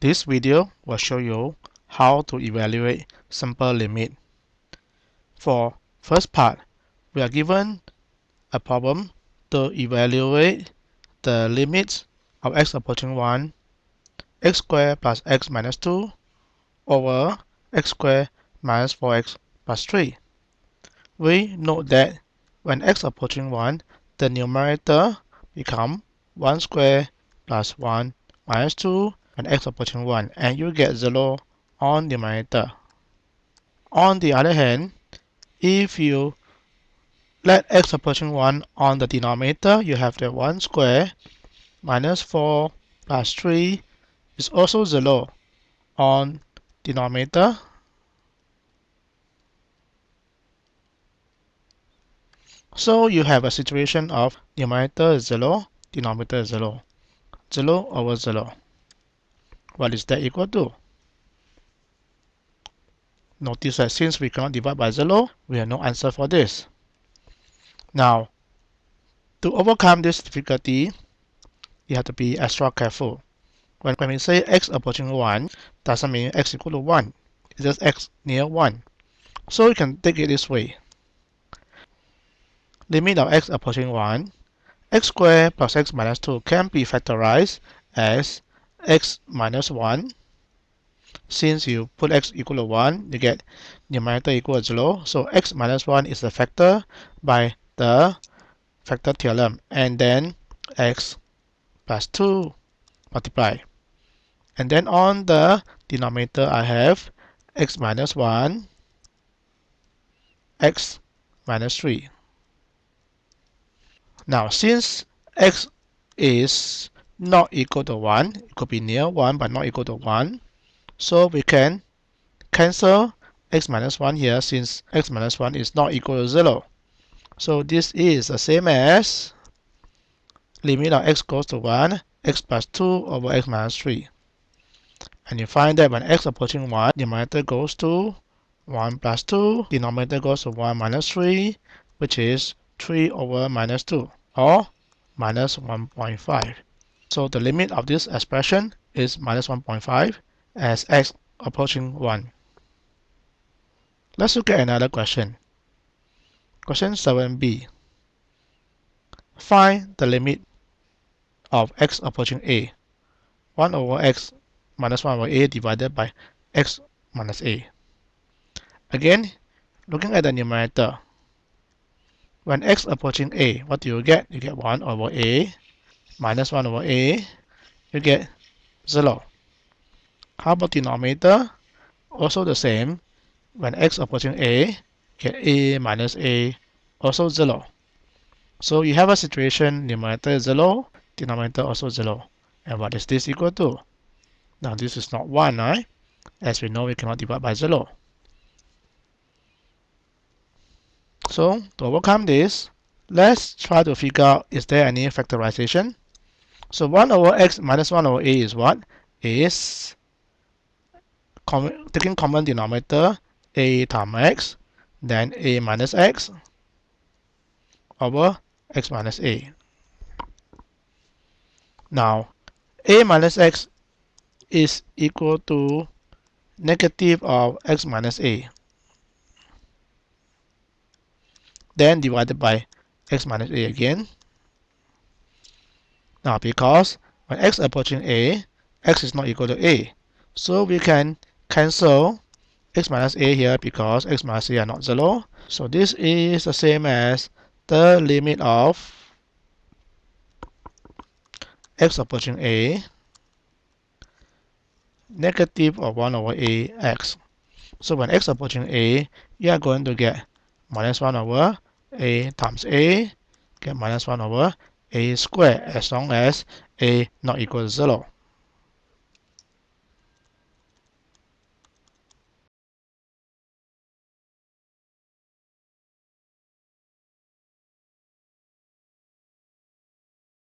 This video will show you how to evaluate simple limit. For first part, we are given a problem to evaluate the limits of x approaching 1, x squared plus x minus 2 over x squared minus 4x plus 3. We note that when x approaching 1, the numerator becomes 1 squared plus 1 minus 2 when x approaching 1, and you get 0 on numerator. On the other hand, if you let x approaching 1 on the denominator, you have the 1 squared minus 4 plus 3 is also 0 on denominator. So you have a situation of numerator is 0, denominator is 0. 0 over 0. What is that equal to? Notice that since we cannot divide by 0, we have no answer for this. Now, to overcome this difficulty, you have to be extra careful. When we say x approaching 1, doesn't mean x equal to 1. It's just x near 1. So you can take it this way. Limit of x approaching 1, x squared plus x minus 2 can be factorized as x minus 1. Since you put x equal to 1, you get numerator equal to 0. So x minus 1 is the factor by the factor theorem. And then x plus 2 multiply. And then on the denominator, I have x minus 1, x minus 3. Now, since x is not equal to 1, it could be near 1 but not equal to 1, so we can cancel x minus 1 here since x minus 1 is not equal to 0. So this is the same as limit of x goes to 1, x plus 2 over x minus 3. And you find that when x approaching 1, numerator goes to 1 plus 2, denominator goes to 1 minus 3, which is 3 over minus 2, or minus 1.5. So the limit of this expression is minus 1.5 as x approaching 1. Let's look at another question. Question 7b. Find the limit of x approaching a. 1 over x minus 1 over a divided by x minus a. Again, looking at the numerator, when x approaching a, what do you get? You get 1 over a minus 1 over a, you get 0. How about denominator? Also the same. When x approaching a, get a minus a, also 0. So you have a situation, numerator is 0, denominator also 0. And what is this equal to? Now this is not 1, right? As we know, we cannot divide by 0. So to overcome this, let's try to figure out, is there any factorization? So 1 over x minus 1 over a is what? Is taking common denominator, a times x, then a minus x over x minus a. Now, a minus x is equal to negative of x minus a, then divided by x minus a again. Now, because when x approaching a, x is not equal to a, so we can cancel x minus a here because x minus a are not 0. So this is the same as the limit of x approaching a negative of 1 over a x. So when x approaching a, you are going to get minus 1 over a times a, get minus 1 over a squared as long as a not equal to 0.